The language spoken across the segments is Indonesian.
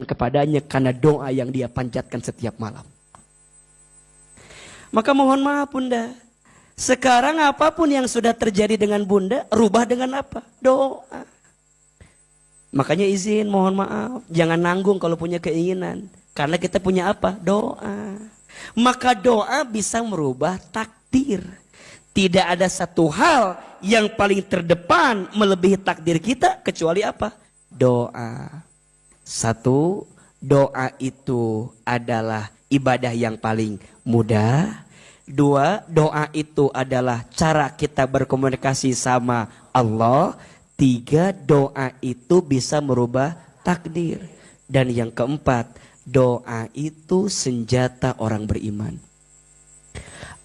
kepadanya karena doa yang dia panjatkan setiap malam. Maka mohon maaf Bunda, sekarang apapun yang sudah terjadi dengan Bunda, rubah dengan apa? Doa. Makanya izin mohon maaf, jangan nanggung kalau punya keinginan. Karena kita punya apa? Doa. Maka doa bisa merubah takdir. Tidak ada satu hal yang paling terdepan melebihi takdir kita kecuali apa? Doa. Satu, doa itu adalah ibadah yang paling mudah. Dua, doa itu adalah cara kita berkomunikasi sama Allah. Tiga, doa itu bisa merubah takdir. Dan yang keempat, doa itu senjata orang beriman.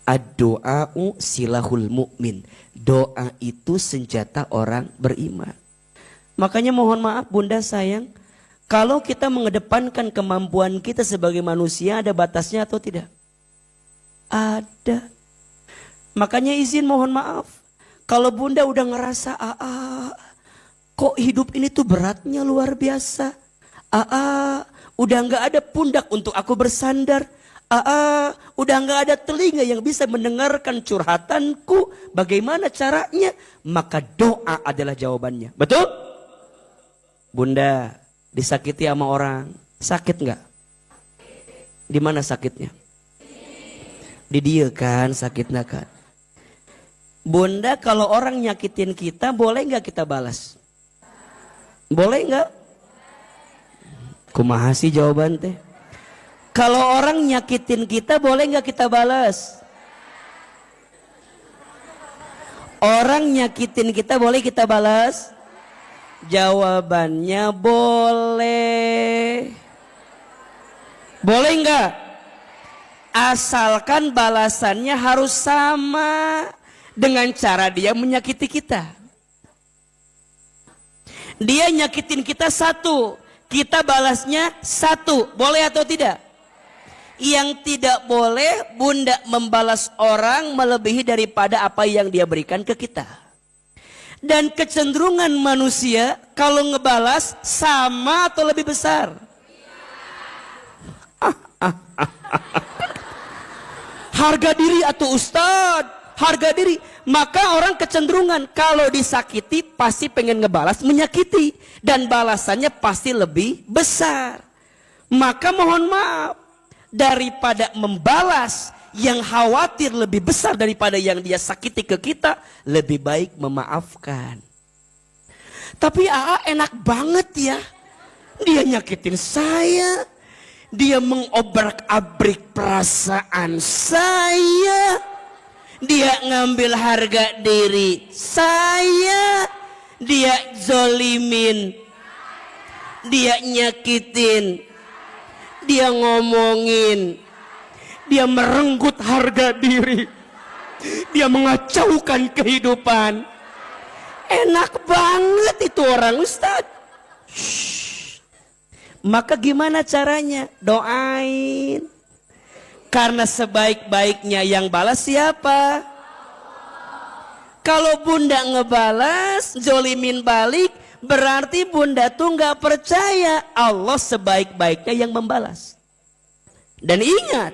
Ad-doa'u silahul mu'min. Doa itu senjata orang beriman. Makanya mohon maaf Bunda sayang, kalau kita mengedepankan kemampuan kita sebagai manusia, ada batasnya atau tidak? Ada. Makanya izin mohon maaf, kalau Bunda udah ngerasa kok hidup ini tuh beratnya luar biasa. Udah gak ada pundak untuk aku bersandar. Udah gak ada telinga yang bisa mendengarkan curhatanku. Bagaimana caranya? Maka doa adalah jawabannya. Betul? Bunda disakiti sama orang, sakit gak? Di mana sakitnya? Di dia kan sakitnya kan. Bunda kalau orang nyakitin kita, boleh gak kita balas? Boleh gak? Kumaha sih jawaban teh? Kalau orang nyakitin kita, boleh nggak kita balas? Orang nyakitin kita, boleh kita balas? Jawabannya boleh. Boleh nggak? Asalkan balasannya harus sama dengan cara dia menyakiti kita. Dia nyakitin kita satu, kita balasnya satu, boleh atau tidak? Yang tidak boleh Bunda membalas orang melebihi daripada apa yang dia berikan ke kita. Dan kecenderungan manusia kalau ngebalas sama atau lebih besar? Harga diri atau Ustadz, harga diri. Maka orang kecenderungan kalau disakiti pasti pengen ngebalas menyakiti. Dan balasannya pasti lebih besar. Maka mohon maaf, daripada membalas yang khawatir lebih besar daripada yang dia sakiti ke kita, lebih baik memaafkan. Tapi enak banget ya, dia nyakitin saya, dia mengobrak-abrik perasaan saya, dia ngambil harga diri saya, dia zolimin, dia nyakitin, dia ngomongin, dia merenggut harga diri, dia mengacaukan kehidupan. Enak banget itu orang Ustadz. Maka gimana caranya? Doain. Karena sebaik-baiknya yang balas siapa? Kalau Bunda ngebalas, zolimin balik, berarti Bunda tuh nggak percaya Allah sebaik-baiknya yang membalas. Dan ingat,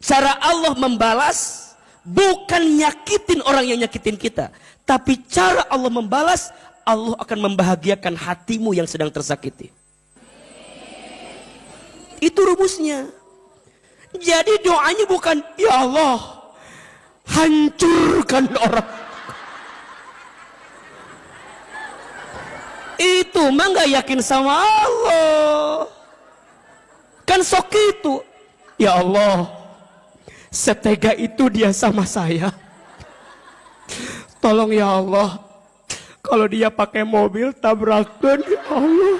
cara Allah membalas bukan nyakitin orang yang nyakitin kita, tapi cara Allah membalas, Allah akan membahagiakan hatimu yang sedang tersakiti. Itu rumusnya. Jadi doanya bukan ya Allah hancurkan orang. Itu mah gak yakin sama Allah. Kan sok itu. Ya Allah, setega itu dia sama saya. Tolong ya Allah, kalau dia pakai mobil tabrakan ya Allah.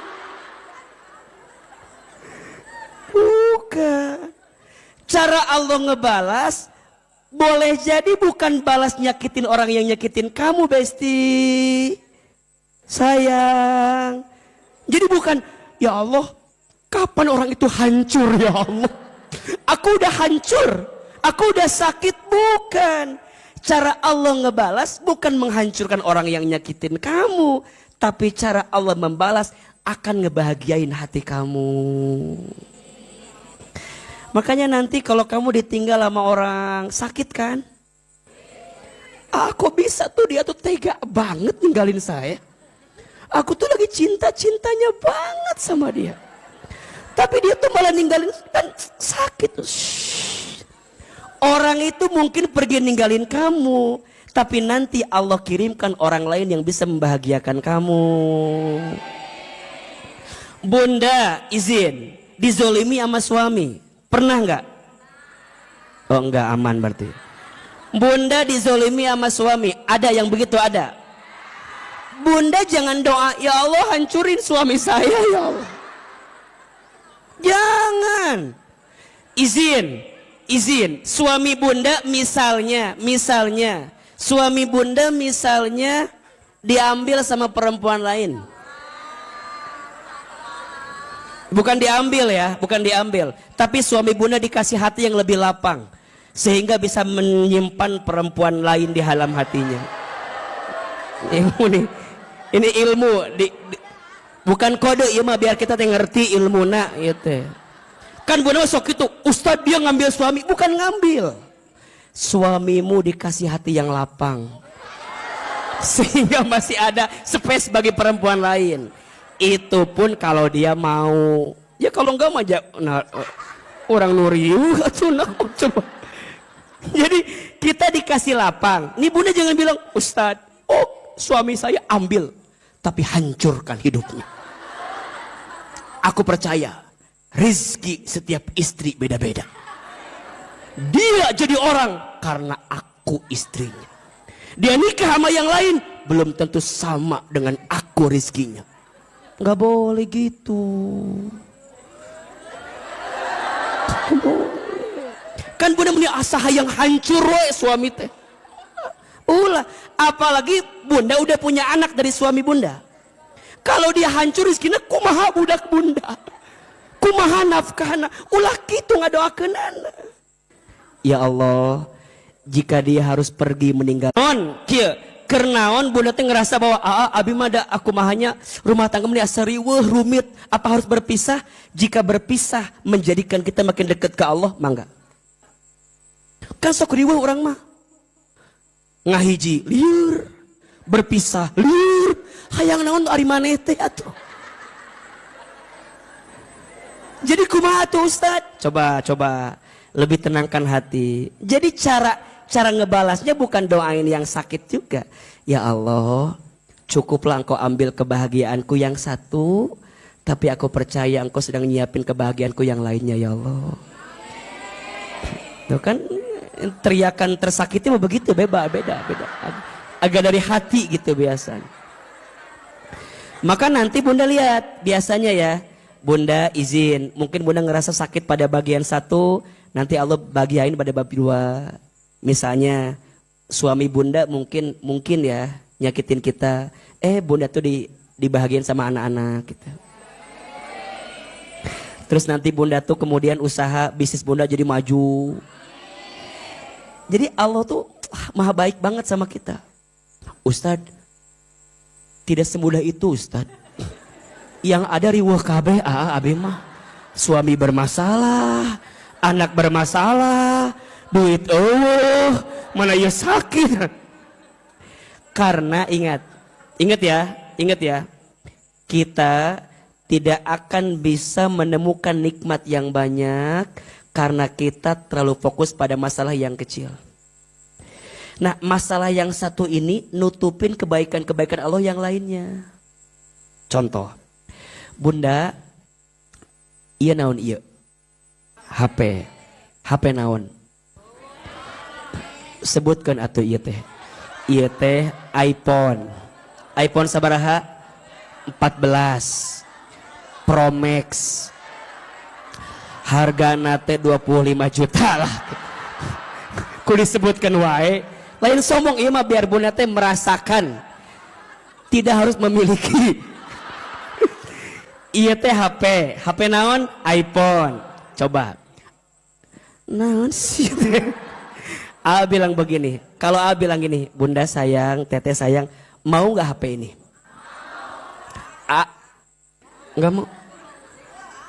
Bukan. Cara Allah ngebalas boleh jadi bukan balas nyakitin orang yang nyakitin kamu, Besti. Sayang. Jadi bukan, ya Allah, kapan orang itu hancur ya Allah? Aku udah hancur, aku udah sakit. Bukan. Cara Allah ngebalas bukan menghancurkan orang yang nyakitin kamu, tapi cara Allah membalas, akan ngebahagiain hati kamu. Makanya nanti kalau kamu ditinggal sama orang sakit kan, kok bisa tuh dia tuh tega banget ninggalin saya. Aku tuh lagi cinta-cintanya banget sama dia, tapi dia tuh malah ninggalin kan sakit. Orang itu mungkin pergi ninggalin kamu, tapi nanti Allah kirimkan orang lain yang bisa membahagiakan kamu. Bunda izin dizolimi sama suami, pernah nggak? Oh enggak, aman berarti. Bunda dizolimi sama suami, ada yang begitu? Ada. Bunda jangan doa, ya Allah hancurin suami saya ya Allah. Jangan. Izin. Suami bunda misalnya suami bunda misalnya diambil sama perempuan lain. Bukan diambil, tapi suami bunda dikasih hati yang lebih lapang sehingga bisa menyimpan perempuan lain di dalam hatinya. Ini ilmu bukan kode ya mah, biar kita ngerti ilmu nak gitu. Kan bunda sok itu Ustadz dia ngambil suami, bukan ngambil. Suamimu dikasih hati yang lapang sehingga masih ada space bagi perempuan lain. Itu pun kalau dia mau. Ya kalau enggak mah orang nuriu coba. Jadi kita dikasih lapang. Nih bunda jangan bilang, Ustadz, suami saya ambil, tapi hancurkan hidupnya. Aku percaya rezeki setiap istri beda-beda. Dia jadi orang karena aku istrinya. Dia nikah sama yang lain belum tentu sama dengan aku rezekinya. Nggak boleh gitu. Kan bunda punya asa yang hancur suami teh. Ulah, apalagi bunda udah punya anak dari suami bunda. Kalau dia hancur rezekinya, kumaha budak bunda, kumaha nafkahna, ulah gitu ngadoakeun anak. Ya Allah, jika dia harus pergi meninggal, kernaon bunda teh ngerasa bahwa abi mah da aku mahanya rumah tangga meni asa riweuh rumit, apa harus berpisah? Jika berpisah menjadikan kita makin dekat ke Allah, mangga. Kan sok riweuh urang mah. Ngahiji liur, berpisah liur, hayang naon ari maneh teh atuh. Jadi kumaha tuh Ustaz? Coba lebih tenangkan hati. Jadi cara ngebalasnya bukan doain yang sakit juga. Ya Allah, cukuplah engkau ambil kebahagiaanku yang satu, tapi aku percaya engkau sedang nyiapin kebahagiaanku yang lainnya ya Allah. Tuh kan teriakan tersakiti mah begitu, beda. Agak dari hati gitu biasanya. Maka nanti bunda lihat, biasanya ya, bunda izin, mungkin bunda ngerasa sakit pada bagian satu, nanti Allah bagiain pada bab dua. Misalnya suami bunda mungkin ya nyakitin kita, bunda tuh dibahagiain sama anak-anak gitu. Terus nanti bunda tuh kemudian usaha bisnis bunda jadi maju. Jadi Allah tuh maha baik banget sama kita. Ustadz, tidak semudah itu Ustadz. Yang ada riweuh kabeh abi mah. Suami bermasalah, anak bermasalah, duit mana ya sakit. Karena ingat ya, kita tidak akan bisa menemukan nikmat yang banyak karena kita terlalu fokus pada masalah yang kecil. Nah, masalah yang satu ini nutupin kebaikan-kebaikan Allah yang lainnya. Contoh, bunda, iya naon iya, HP naon. Sebutkan atuh ieu teh. Ieu teh iPhone sabaraha? 14 Pro Max. Hargana teh 25 juta lah. Ku disebutkan wae. Lain sombong ieu mah biar bunda teh merasakan tidak harus memiliki. Ieu teh HP naon? iPhone. Coba. Naon sih teh? A bilang begini, kalau A bilang gini, bunda sayang, teteh sayang, mau nggak HP ini? A, Enggak mau.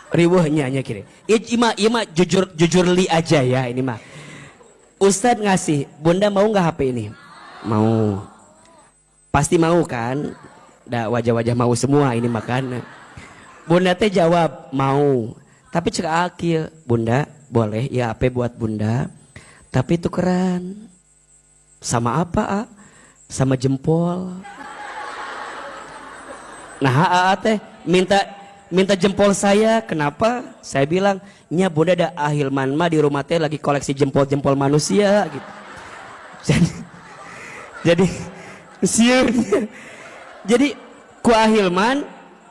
Riweuhnya nya kira. Ieu mah jujur li aja ya ini mah. Ustadz ngasih, Bunda mau nggak HP ini? Mau. Pasti mau kan? Da wajah-wajah mau semua ini makan. Bunda teh jawab mau. Tapi cek akil, Bunda boleh ya HP buat Bunda. Tapi tukeran. Sama apa? Sama jempol. Nah teh minta jempol saya. Kenapa? Saya bilang, nya Bunda ada Ahilman mah di rumah teh lagi koleksi jempol-jempol manusia gitu. Jadi siurnya. Jadi ku Ahilman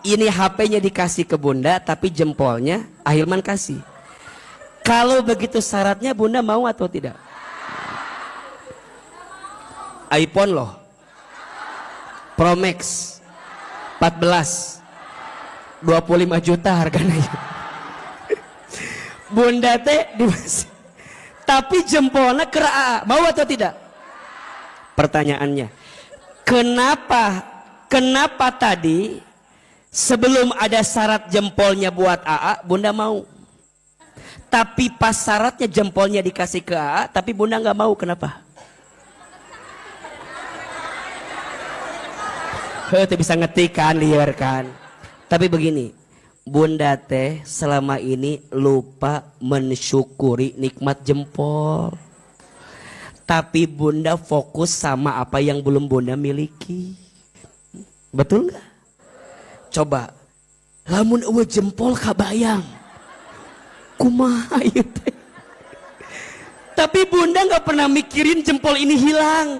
ini HP-nya dikasih ke Bunda tapi jempolnya Ahilman kasih. Kalau begitu syaratnya Bunda mau atau tidak? iPhone loh. Pro Max 14 25 juta harganya. Bunda teh dimasih. Tapi jempolnya ke AA. Mau atau tidak? Pertanyaannya, kenapa tadi sebelum ada syarat jempolnya buat AA, Bunda mau? Tapi pas syaratnya jempolnya dikasih ke AA, tapi Bunda nggak mau, kenapa? Itu bisa ngetik kan, liar kan. Tapi begini, Bunda teh selama ini lupa mensyukuri nikmat jempol. Tapi Bunda fokus sama apa yang belum Bunda miliki. Betul nggak? Coba, lamun eueuh jempol kabayang. Kumaha ieu teh? Tapi Bunda nggak pernah mikirin jempol ini hilang.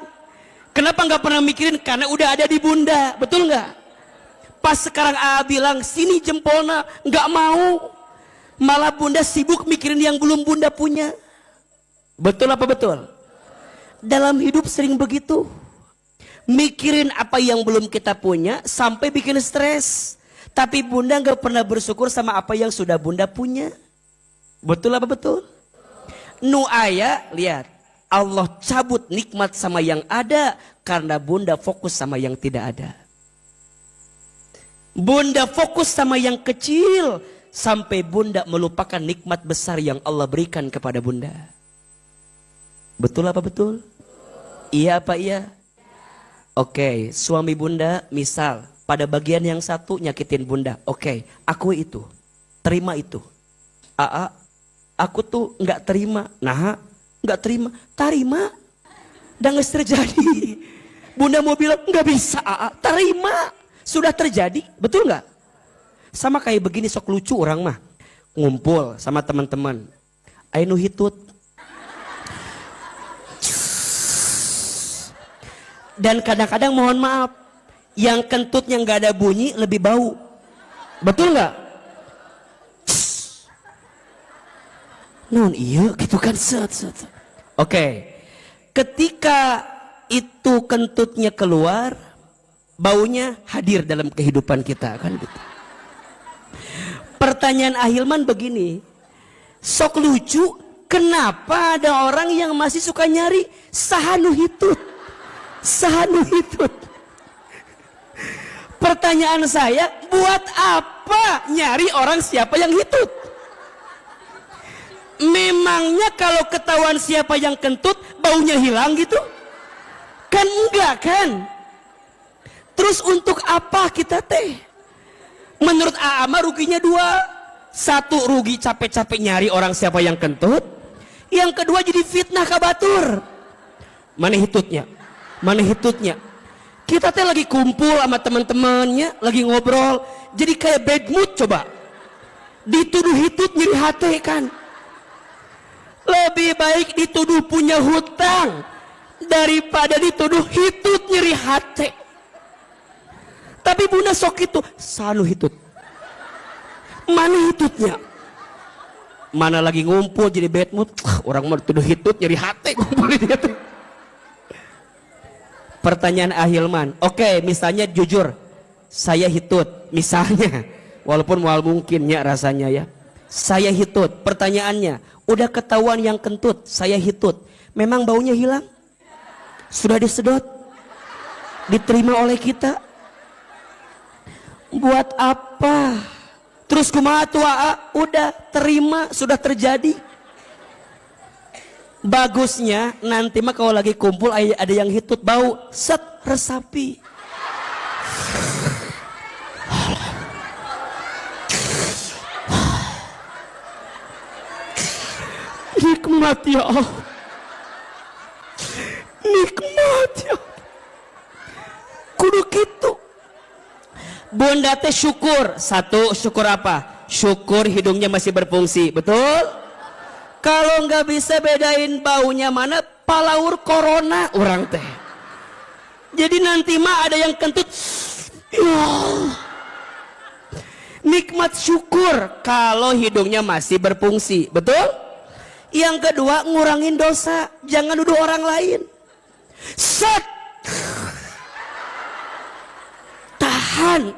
Kenapa nggak pernah mikirin? Karena udah ada di Bunda, betul nggak? Pas sekarang AA bilang sini jempolnya, nggak mau. Malah Bunda sibuk mikirin yang belum Bunda punya. Betul apa betul? Dalam hidup sering begitu. Mikirin apa yang belum kita punya sampai bikin stres. Tapi Bunda nggak pernah bersyukur sama apa yang sudah Bunda punya. Betul apa betul? Nu aya, lihat. Allah cabut nikmat sama yang ada karena Bunda fokus sama yang tidak ada. Bunda fokus sama yang kecil sampai Bunda melupakan nikmat besar yang Allah berikan kepada Bunda. Betul apa betul? Iya apa iya? Oke, suami Bunda misal pada bagian yang satu nyakitin Bunda. Oke, aku itu. Terima itu. Aku tuh nggak terima. Nah, nggak terima, tarima, dan nggak terjadi. Bunda mau bilang nggak bisa, terima, sudah terjadi, betul nggak? Sama kayak begini sok lucu orang mah, ngumpul sama teman-teman, ayo hitut, dan kadang-kadang mohon maaf, yang kentutnya nggak ada bunyi lebih bau, betul nggak? Non iya gitu kan set. Oke, ketika itu kentutnya keluar, baunya hadir dalam kehidupan kita kan gitu. Pertanyaan Ahilman begini, sok lucu, kenapa ada orang yang masih suka nyari sahanu hitut? Pertanyaan saya, buat apa nyari orang siapa yang hitut? Memangnya kalau ketahuan siapa yang kentut baunya hilang gitu? Kan enggak kan? Terus untuk apa kita teh? Menurut Aama ruginya dua. Satu, rugi capek-capek nyari orang siapa yang kentut. Yang kedua jadi fitnah kabatur. Mana hitutnya? Kita teh lagi kumpul sama teman-temannya, lagi ngobrol, jadi kayak bad mood coba. Dituduh hitut nyeri hati kan? Lebih baik dituduh punya hutang daripada dituduh hitut nyeri hati. Tapi Bunda sok itu sanu hitut. Mana hitutnya? Mana lagi ngumpul jadi bad mood, orang mau dituduh hitut nyeri hati ngumpul itu. Pertanyaan Ahilman, oke, misalnya jujur, saya hitut, misalnya, walaupun mual mungkinnya rasanya ya, saya hitut. Pertanyaannya, udah ketahuan yang kentut, saya hitut. Memang baunya hilang? Sudah disedot? Diterima oleh kita? Buat apa? Terus kumaha tua? Udah terima, sudah terjadi. Bagusnya nanti mah kalau lagi kumpul ada yang hitut bau, set resapi. Nikmat ya Allah. Nikmat ya. Kudu gitu. Bunda teh syukur. Satu, syukur apa? Syukur hidungnya masih berfungsi. Betul? Kalau nggak bisa bedain baunya mana, palaur corona orang teh. Jadi nanti mah ada yang kentut. Ya. Nikmat syukur kalau hidungnya masih berfungsi. Betul? Yang kedua, ngurangin dosa. Jangan nuduh orang lain. Set.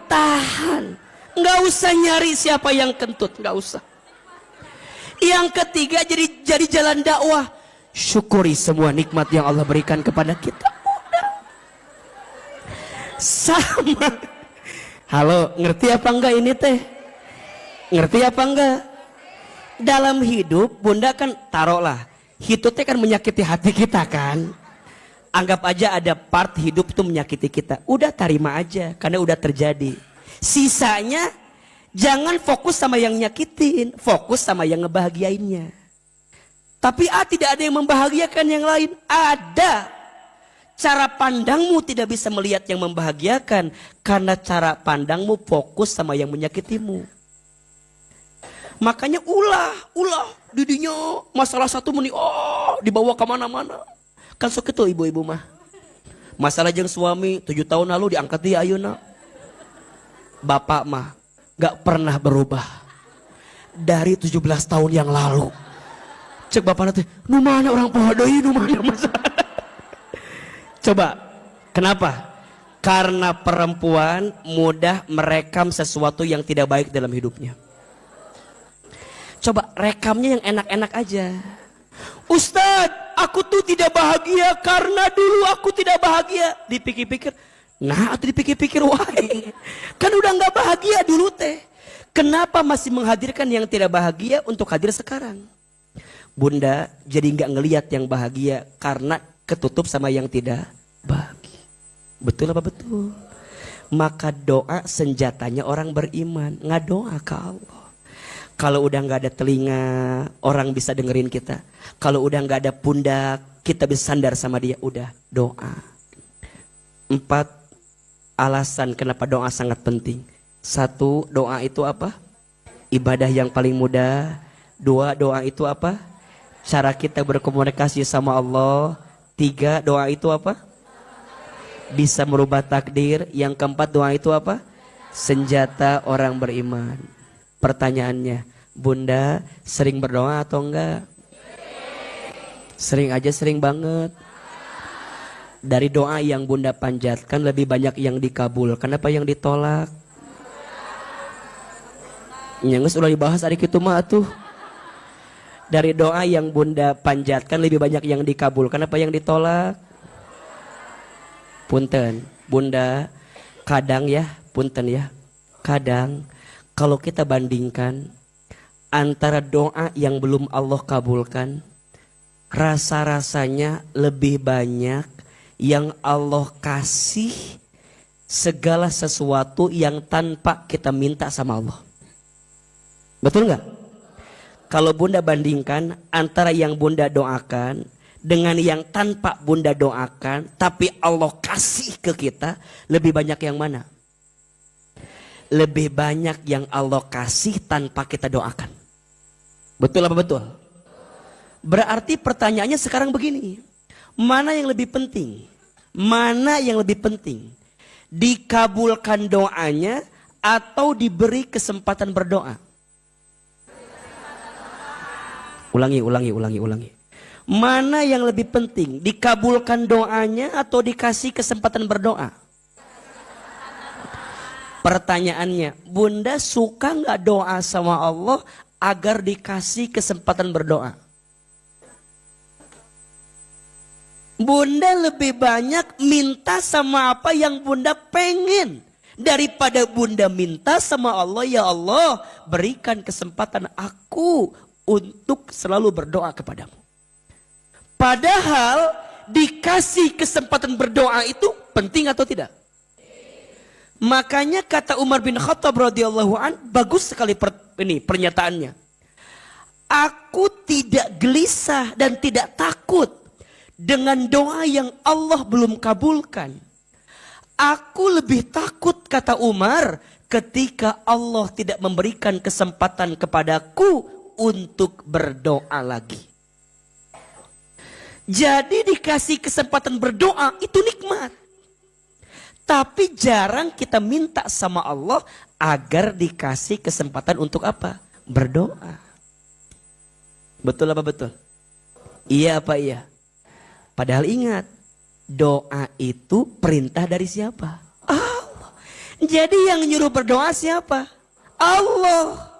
Tahan. Nggak usah nyari siapa yang kentut. Nggak usah. Yang ketiga, jadi jalan dakwah. Syukuri semua nikmat yang Allah berikan kepada kita. Udah. Sama. Halo, ngerti apa enggak ini teh? Ngerti apa enggak? Dalam hidup, Bunda kan taruhlah, hitutnya kan menyakiti hati kita kan. Anggap aja ada part hidup tuh menyakiti kita. Udah terima aja, karena udah terjadi. Sisanya, jangan fokus sama yang nyakitin, fokus sama yang ngebahagiainnya. Tapi tidak ada yang membahagiakan yang lain. Ada. Cara pandangmu tidak bisa melihat yang membahagiakan, karena cara pandangmu fokus sama yang menyakitimu. Makanya ulah didinya masalah satu meni dibawa kemana-mana. Kan sok itu ibu-ibu mah. Masalah jeung suami 7 tahun lalu diangkat dia ayeuna. Bapak mah gak pernah berubah dari 17 tahun yang lalu. Cek bapak nanti, nu mana orang poho deui, nu mana masalah. Coba, kenapa? Karena perempuan mudah merekam sesuatu yang tidak baik dalam hidupnya. Coba rekamnya yang enak-enak aja. Ustadz, aku tuh tidak bahagia karena dulu aku tidak bahagia. Dipikir-pikir, nah atau dipikir-pikir, why? Kan udah gak bahagia dulu teh. Kenapa masih menghadirkan yang tidak bahagia untuk hadir sekarang? Bunda jadi gak ngelihat yang bahagia karena ketutup sama yang tidak bahagia. Betul apa betul? Maka doa senjatanya orang beriman. Ngadoa ke Allah. Kalau udah gak ada telinga, orang bisa dengerin kita. Kalau udah gak ada pundak, kita bisa sandar sama dia. Udah, doa. 4 alasan kenapa doa sangat penting. 1, doa itu apa? Ibadah yang paling mudah. 2, doa itu apa? Cara kita berkomunikasi sama Allah. 3, doa itu apa? Bisa merubah takdir. Yang keempat, doa itu apa? Senjata orang beriman. Pertanyaannya, Bunda sering berdoa atau enggak? Sering aja, sering banget. Dari doa yang Bunda panjatkan lebih banyak yang dikabulkan apa yang ditolak? Nyanges ulah dibahas hari kitu mah tuh. Dari doa yang Bunda panjatkan lebih banyak yang dikabulkan apa yang ditolak? Punten, Bunda, kadang ya, punten ya. Kadang kalau kita bandingkan antara doa yang belum Allah kabulkan, rasa-rasanya lebih banyak yang Allah kasih segala sesuatu yang tanpa kita minta sama Allah. Betul nggak? Kalau Bunda bandingkan antara yang Bunda doakan dengan yang tanpa Bunda doakan, tapi Allah kasih ke kita, lebih banyak yang mana? Lebih banyak yang Allah kasih tanpa kita doakan. Betul apa betul? Berarti pertanyaannya sekarang begini. Mana yang lebih penting? Mana yang lebih penting? Dikabulkan doanya atau diberi kesempatan berdoa? Ulangi. Mana yang lebih penting? Dikabulkan doanya atau dikasih kesempatan berdoa? Pertanyaannya, Bunda suka nggak doa sama Allah agar dikasih kesempatan berdoa? Bunda lebih banyak minta sama apa yang Bunda pengen Daripada bunda minta sama Allah, ya Allah berikan kesempatan aku untuk selalu berdoa kepadamu. Padahal dikasih kesempatan berdoa itu penting atau tidak? Makanya kata Umar bin Khattab radhiyallahu an, bagus sekali pernyataannya. Aku tidak gelisah dan tidak takut dengan doa yang Allah belum kabulkan. Aku lebih takut, kata Umar, ketika Allah tidak memberikan kesempatan kepadaku untuk berdoa lagi. Jadi dikasih kesempatan berdoa itu nikmat. Tapi jarang kita minta sama Allah agar dikasih kesempatan untuk apa? Berdoa. Betul apa betul? Iya apa iya? Padahal ingat, doa itu perintah dari siapa? Allah. Jadi yang nyuruh berdoa siapa? Allah.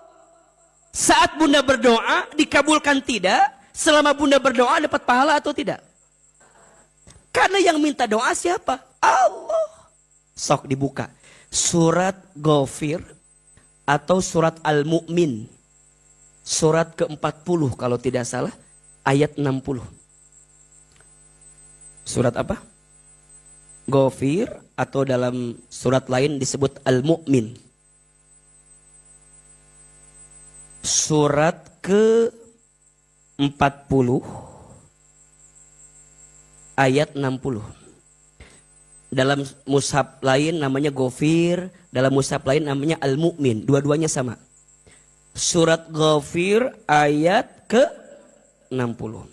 Saat bunda berdoa dikabulkan tidak? Selama bunda berdoa dapat pahala atau tidak? Karena yang minta doa siapa? Allah. Sok dibuka. Surat Ghafir atau surat Al-Mu'min. Surat ke-40 kalau tidak salah. Ayat 60. Surat apa? Ghafir atau dalam surat lain disebut Al-Mu'min. Surat ke-40 ayat 60. Dalam mushaf lain namanya Ghafir, dalam mushaf lain namanya Al-Mu'min. Dua-duanya sama. Surat Ghafir ayat ke-60.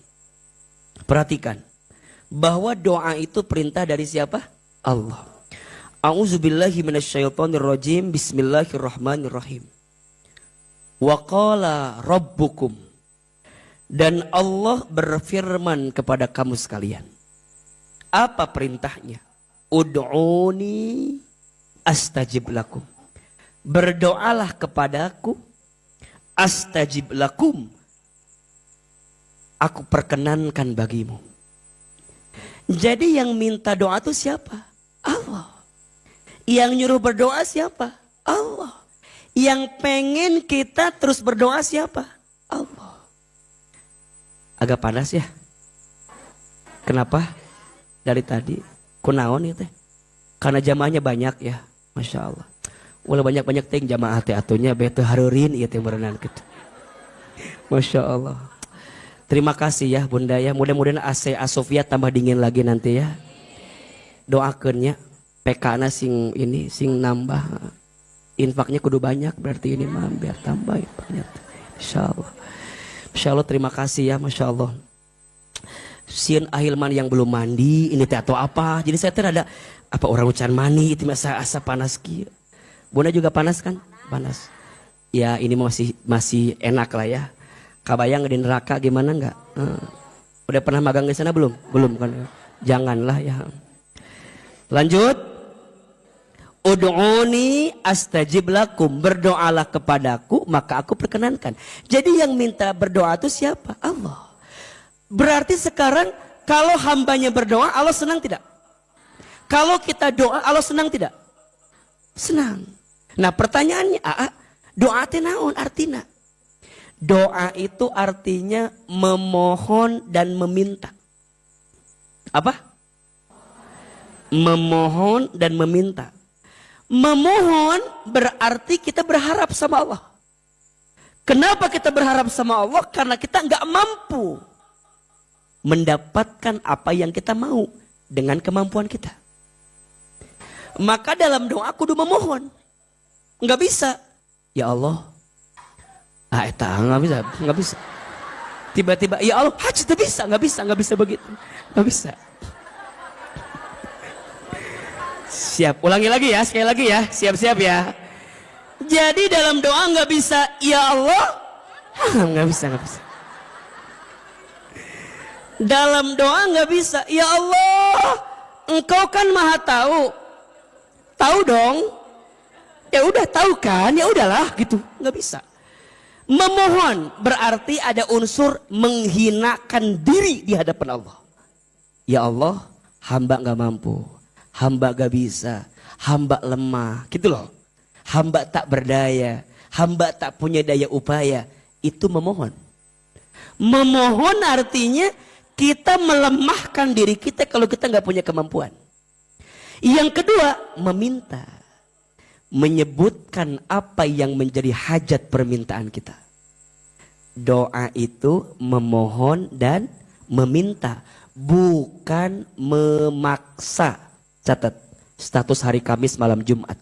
Perhatikan. Bahwa doa itu perintah dari siapa? Allah. A'udzubillahi minasyaitonirrajim. Bismillahirrahmanirrahim. Wa qala rabbukum. Dan Allah berfirman kepada kamu sekalian. Apa perintahnya? Ud'uni astajib lakum. Berdoalah kepadaku. Astajib lakum. Aku perkenankan bagimu. Jadi yang minta doa itu siapa? Allah. Yang nyuruh berdoa siapa? Allah. Yang pengen kita terus berdoa siapa? Allah. Agak panas ya? Kenapa? Dari tadi. Kunaon itu? Karena jamaahnya banyak ya. Masya Allah. Walau banyak-banyak ting jamaah teh atunya betul harurin iya teh berenang gitu. Masya Allah. Terima kasih ya bunda ya. Mudah-mudahan AC Asofia tambah dingin lagi nanti ya. Doakannya PK-na sing ini sing nambah. Infaknya kudu banyak berarti ini mah biar tambah infaknya. Insya Allah. Insya Allah terima kasih ya. Masya Allah. Sieun ahilman yang belum mandi ini teh atau apa. Jadi saya teh ada apa orang ucan mani itu masa asa panas kieu. Bunda juga panas kan? Panas. Ya ini masih enak lah ya. Kabayang di neraka gimana enggak? Udah pernah magang di sana belum? Belum kan? Janganlah ya. Lanjut. Ud'uni astajib lakum. Berdoalah kepadaku maka aku perkenankan. Jadi yang minta berdoa itu siapa? Allah. Berarti sekarang kalau hambanya berdoa Allah senang tidak? Kalau kita doa Allah senang tidak? Senang. Nah pertanyaannya, doa teh naon artina? Doa itu artinya memohon dan meminta. Apa? Memohon dan meminta. Memohon berarti kita berharap sama Allah. Kenapa kita berharap sama Allah? Karena kita nggak mampu mendapatkan apa yang kita mau dengan kemampuan kita. Maka dalam doa kudu memohon. Nggak bisa. Ya Allah. Nggak bisa. Tiba-tiba, ya Allah, haji itu bisa, nggak bisa begitu, nggak bisa. Siap, ulangi lagi ya, sekali lagi ya, siap-siap ya. Jadi dalam doa nggak bisa, ya Allah, nggak bisa. Dalam doa nggak bisa, ya Allah, Engkau kan maha tahu dong. Ya udah tahu kan, ya udahlah gitu, nggak bisa. Memohon berarti ada unsur menghinakan diri di hadapan Allah. Ya Allah, hamba nggak mampu. hamba gak bisa, hamba lemah, gitu loh. Hamba tak berdaya, hamba tak punya daya upaya. Itu memohon. Memohon artinya kita melemahkan diri kita kalau kita gak punya kemampuan. Yang kedua, meminta. Menyebutkan apa yang menjadi hajat permintaan kita. Doa itu memohon dan meminta, bukan memaksa. Catat, status hari Kamis malam Jumat.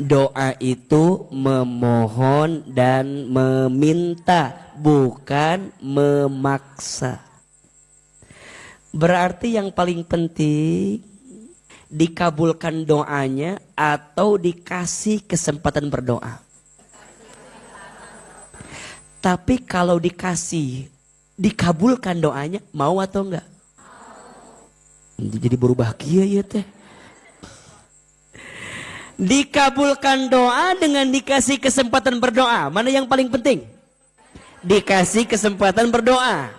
Doa itu memohon dan meminta, bukan memaksa. Berarti yang paling penting dikabulkan doanya atau dikasih kesempatan berdoa. Tapi kalau dikabulkan doanya, mau atau enggak? Jadi berubah kia ya teh. Dikabulkan doa dengan dikasih kesempatan berdoa. Mana yang paling penting? Dikasih kesempatan berdoa.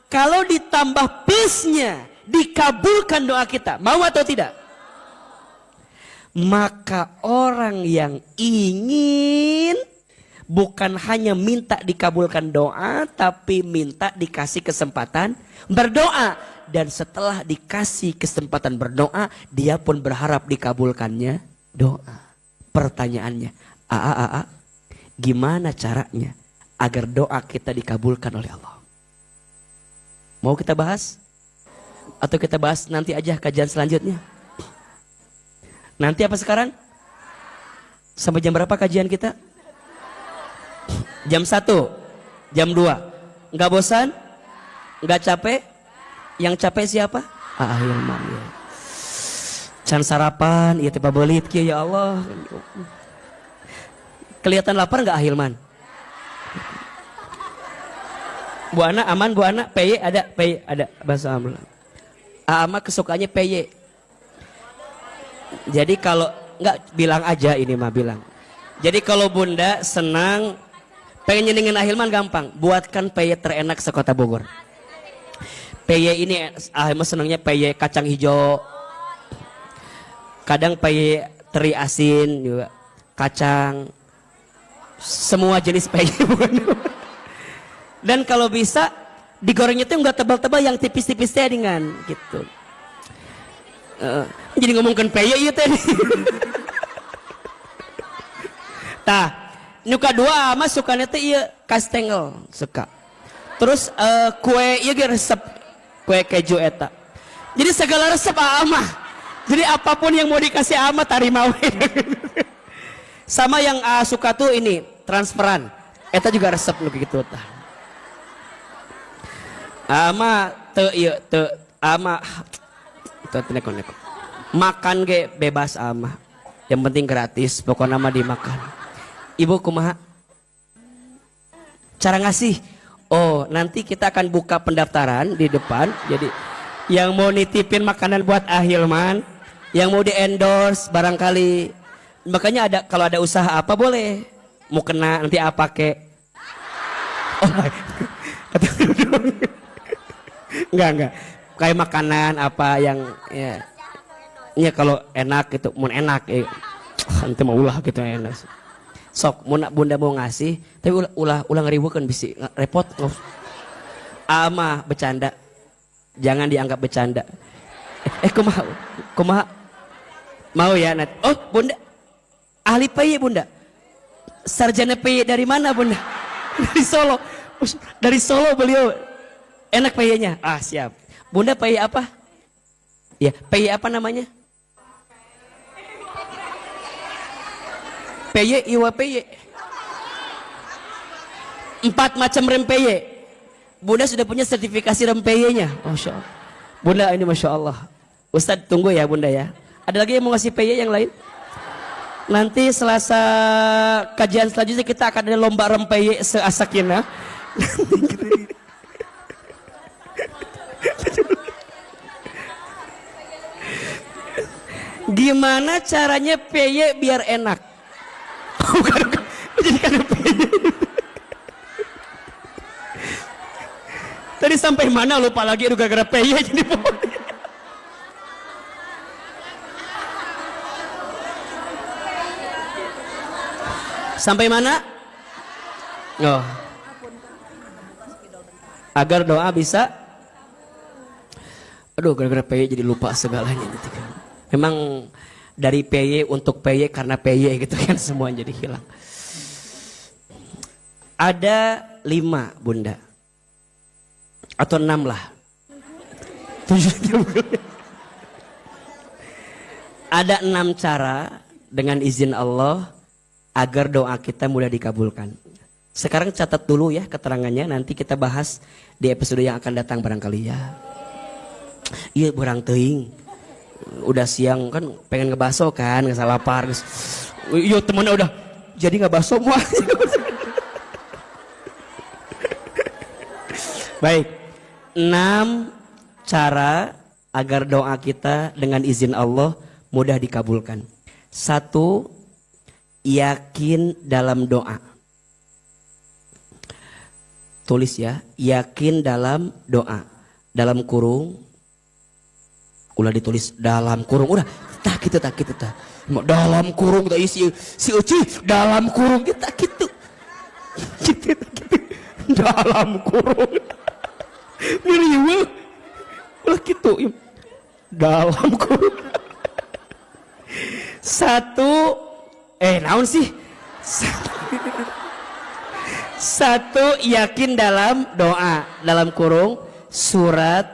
Kalau ditambah plusnya, dikabulkan doa kita. Mau atau tidak? Maka orang yang ingin bukan hanya minta dikabulkan doa, tapi minta dikasih kesempatan berdoa. Dan setelah dikasih kesempatan berdoa, dia pun berharap dikabulkannya doa. Pertanyaannya, gimana caranya agar doa kita dikabulkan oleh Allah? Mau kita bahas? Atau kita bahas nanti aja kajian selanjutnya? Nanti apa sekarang? Sampai jam berapa kajian kita? Jam 1, jam 2. Enggak bosan? Enggak capek? Yang capek siapa? Hilman ya. Can sarapan, iya tiba belit kia ya Allah. Kelihatan lapar enggak Hilman? Bu Ana aman, Bu Ana? PY ada bahasa Amul. Ama kesukaannya PY. Jadi kalau enggak bilang aja ini mah bilang. Jadi kalau Bunda senang pengen nyenengin Ahilman gampang, buatkan PY terenak sekota Bogor. PY ini Ahilman senangnya PY kacang hijau. Kadang PY teri asin juga, kacang. Semua jenis PY bukan. Dan kalau bisa digorengnya tuh enggak tebal-tebal, yang tipis-tipis teh dengan gitu. Jadi ngomongkan PY ieu teh. Tah, nyuka dua ama sukanya teh ieu kastengel suka. Terus kue ieu ge resep, kue keju eta. Jadi segala resep ama. Jadi apapun yang mau dikasih ama tarima we. Sama yang suka tuh ini transferan. Eta juga resep nu gitu tah. Ama teu ieu teu ama teu neko-neko. Makan ge bebas ama. Yang penting gratis, pokoknya mah dimakan. Ibu kumaha? Cara ngasih? Oh, nanti kita akan buka pendaftaran di depan. Jadi yang mau nitipin makanan buat Ahilman, yang mau di endorse barangkali. Makanya ada kalau ada usaha apa boleh. Mau kena nanti apa kek? Oh, enggak. Kayak makanan apa yang ya. Ya kalau enak gitu, mau enak nanti mau ulah gitu enak. Sok Bunda mau ngasih, tapi ulah ngeribukeun bisi repot. Ama bercanda. Jangan dianggap bercanda. Kumaha? Mau ya Nat? Oh, Bunda. Ahli PY Bunda. Sarjana PY dari mana Bunda? Dari Solo. Dari Solo beliau. Enak PY-nya. Ah, siap. Bunda PY apa? Ya, PY apa namanya? PY, iwa PY. 4 macam rem PY. Bunda sudah punya sertifikasi rem PY-nya. Masya Allah. Bunda ini Masya Allah. Ustadz tunggu ya Bunda ya. Ada lagi yang mau ngasih PY yang lain? Nanti Selasa kajian selanjutnya kita akan ada lomba rem PY seasakina. Gimana caranya PY biar enak? Bukan. Jadi karena PY. Tadi sampai mana lupa lagi, gara-gara PY jadi Sampai mana? Oh. Agar doa bisa. Aduh, gara-gara PY jadi lupa segalanya gitu kan. Memang dari PY untuk PY karena PY gitu kan, semua jadi hilang. Ada 5 bunda. Atau 6 lah. 7. Ada 6 cara dengan izin Allah agar doa kita mudah dikabulkan. Sekarang catat dulu ya keterangannya, nanti kita bahas di episode yang akan datang barangkali ya. Iya berang teuing. Udah siang kan pengen ngebaso kan, nggak salah lapar. Iya temennya udah jadi ngebaso semua. Baik. 6 cara agar doa kita dengan izin Allah mudah dikabulkan. 1, yakin dalam doa. Tulis ya, yakin dalam doa. Dalam kurung, ulah ditulis dalam kurung, udah tak gitu. Dalam kurung tak isi si uci dalam kurung kita gitu. Gitu. Dalam kurung. Miriwe. Ulah gitu. Dalam kurung. 1, naon sih? 1, yakin dalam doa. Dalam kurung surat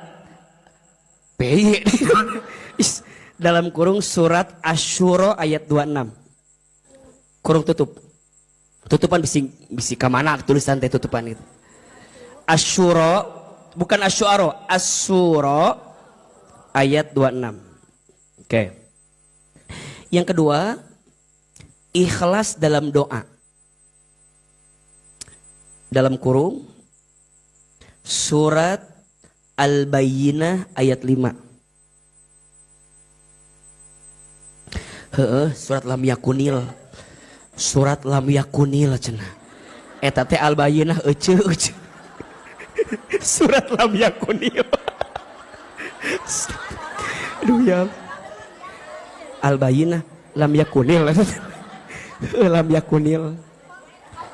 PY. Dalam kurung surat Asy-Syura ayat 26. Kurung tutup. Tutupan bisi kamana tulisan teh tutupan itu. Asy-Syura bukan Asy-Syu'ara, Asy-Syura ayat 26. Oke. Yang kedua, ikhlas dalam doa. Dalam kurung surat Al-Bayyinah ayat 5. Surat lam yakunil. Surat lam yakunil cenah. Eta teh Al-Bayyinah euceu. Surat lam yakunil. Aduh ya. Al-Bayyinah lam yakunil. Lam yakunil.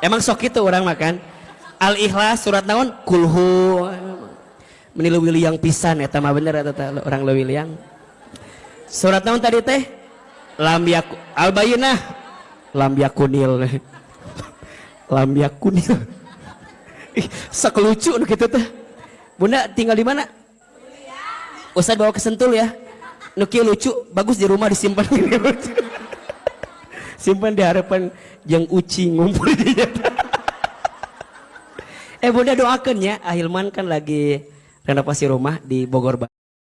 Emang sok itu orang makan. Al-Ikhlas surat naon? Kulhu. Menilu William pisan eta mah bener eta orang William. Surat naon tadi teh? Lam yakun Al-Bayyinah lam yakunil. Lam yakunil. Sak lucu nu kitu teh. Bunda tinggal di mana? Ustaz bawa ke Sentul ya. Nu kieu lucu, bagus di rumah disimpan gini lucu. Simpan di harapan jeung uci ngumpul di jata. Bunda doakan ya, Ahilman kan lagi renovasi rumah di Bogor.